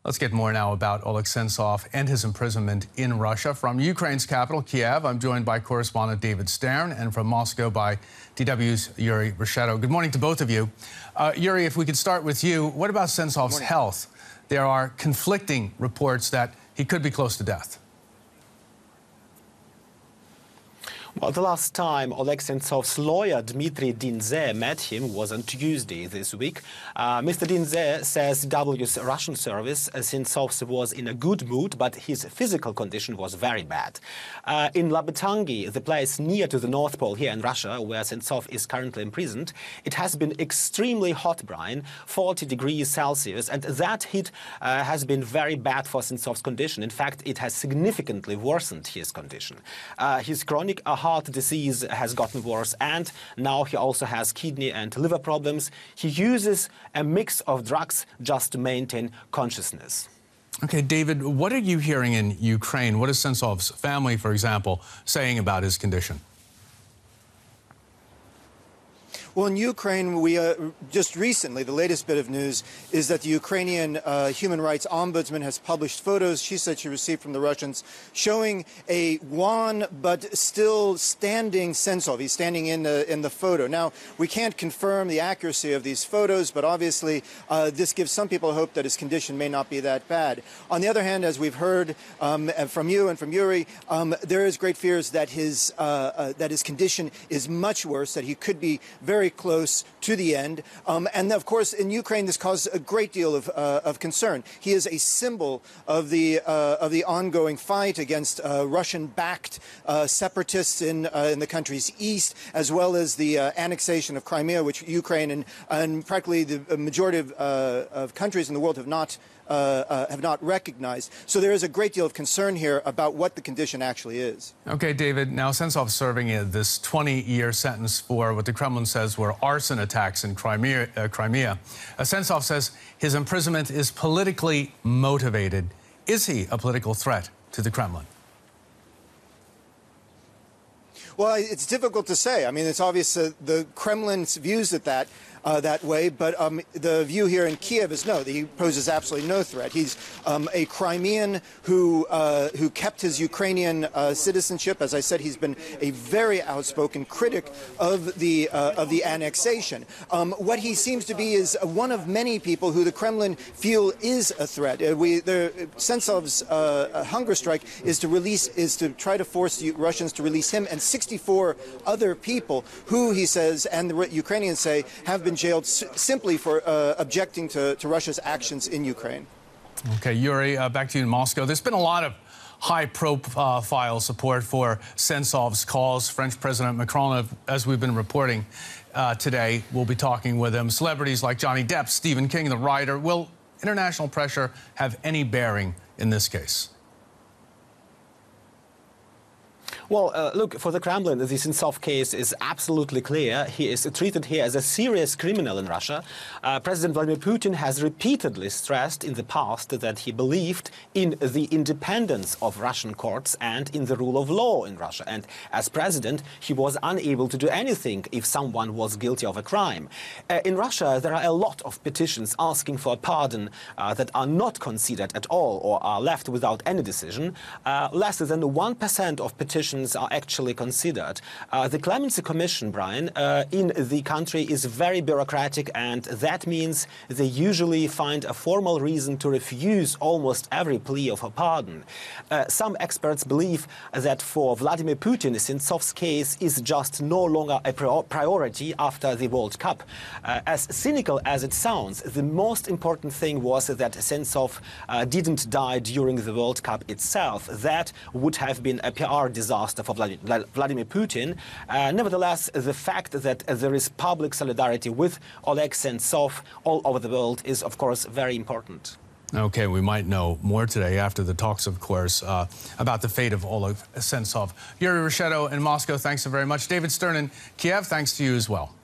Let's get more now about Oleg Sentsov and his imprisonment in Russia. From Ukraine's capital, Kiev, I'm joined by correspondent David Stern, and from Moscow by DW's Yuri Reshetto. Good morning to both of you. Yuri, if we could start with you, what about Sentsov's health? There are conflicting reports that he could be close to death. Well, the last time Oleg Sentsov's lawyer Dmitry Dindze met him was on Tuesday this week. Mr. Dindze says W's Russian service Sentsov was in a good mood, but his physical condition was very bad. In Labatangi, the place near to the North Pole here in Russia, where Sentsov is currently imprisoned, it has been extremely hot, Brian, 40 degrees Celsius, and that heat has been very bad for Sentsov's condition. In fact, it has significantly worsened his condition. His chronic heart disease has gotten worse, and now he also has kidney and liver problems. He uses a mix of drugs just to maintain consciousness. Okay, David, what are you hearing in Ukraine? What is Sentsov's family, for example, saying about his condition? Well, in Ukraine, we just recently, the latest bit of news is that the Ukrainian human rights ombudsman has published photos she said she received from the Russians showing a wan but still standing Sentsov. He's standing in the photo. Now, we can't confirm the accuracy of these photos, but obviously this gives some people hope that his condition may not be that bad. On the other hand, as we've heard from you and from Yuri, there is great fears that his condition is much worse, that he could be very close to the end. And of course, in Ukraine, this caused a great deal of concern. He is a symbol of the ongoing fight against Russian-backed separatists in the country's east, as well as the annexation of Crimea, which Ukraine and practically the majority of countries in the world have not recognized. So there is a great deal of concern here about what the condition actually is. Okay, David, now Sentsov's serving this 20-year sentence for what the Kremlin says were arson attacks in Crimea. Sentsov says his imprisonment is politically motivated. Is he a political threat to the Kremlin? Well, it's difficult to say. I mean, it's obvious the Kremlin views it that way, but the view here in Kiev is no, that he poses absolutely no threat. He's a Crimean who kept his Ukrainian citizenship. As I said, he's been a very outspoken critic of the annexation. What he seems to be is one of many people who the Kremlin feel is a threat. Sentsov's hunger strike is to try to force the Russians to release him and 64 other people who, he says, and the Ukrainians say, have been jailed simply for objecting to Russia's actions in Ukraine. Okay, Yuri, back to you in Moscow. There's been a lot of high-profile support for Sentsov's cause. French President Macron, as we've been reporting today, will be talking with him. Celebrities like Johnny Depp, Stephen King, the writer. Will international pressure have any bearing in this case? Well, look, for the Kremlin, the Sentsov case is absolutely clear. He is treated here as a serious criminal in Russia. President Vladimir Putin has repeatedly stressed in the past that he believed in the independence of Russian courts and in the rule of law in Russia. And as president, he was unable to do anything if someone was guilty of a crime. In Russia, there are a lot of petitions asking for a pardon that are not considered at all or are left without any decision. Less than 1% of petitions are actually considered. The Clemency Commission, Brian, in the country is very bureaucratic, and that means they usually find a formal reason to refuse almost every plea of a pardon. Some experts believe that for Vladimir Putin, Sentsov's case is just no longer a priority after the World Cup. As cynical as it sounds, the most important thing was that Sentsov didn't die during the World Cup itself. That would have been a PR disaster for Vladimir Putin. Nevertheless, the fact that there is public solidarity with Oleg Sentsov all over the world is, of course, very important. Okay, we might know more today after the talks, of course, about the fate of Oleg Sentsov. Yuri Reshetto in Moscow, thanks so very much. David Stern in Kiev, thanks to you as well.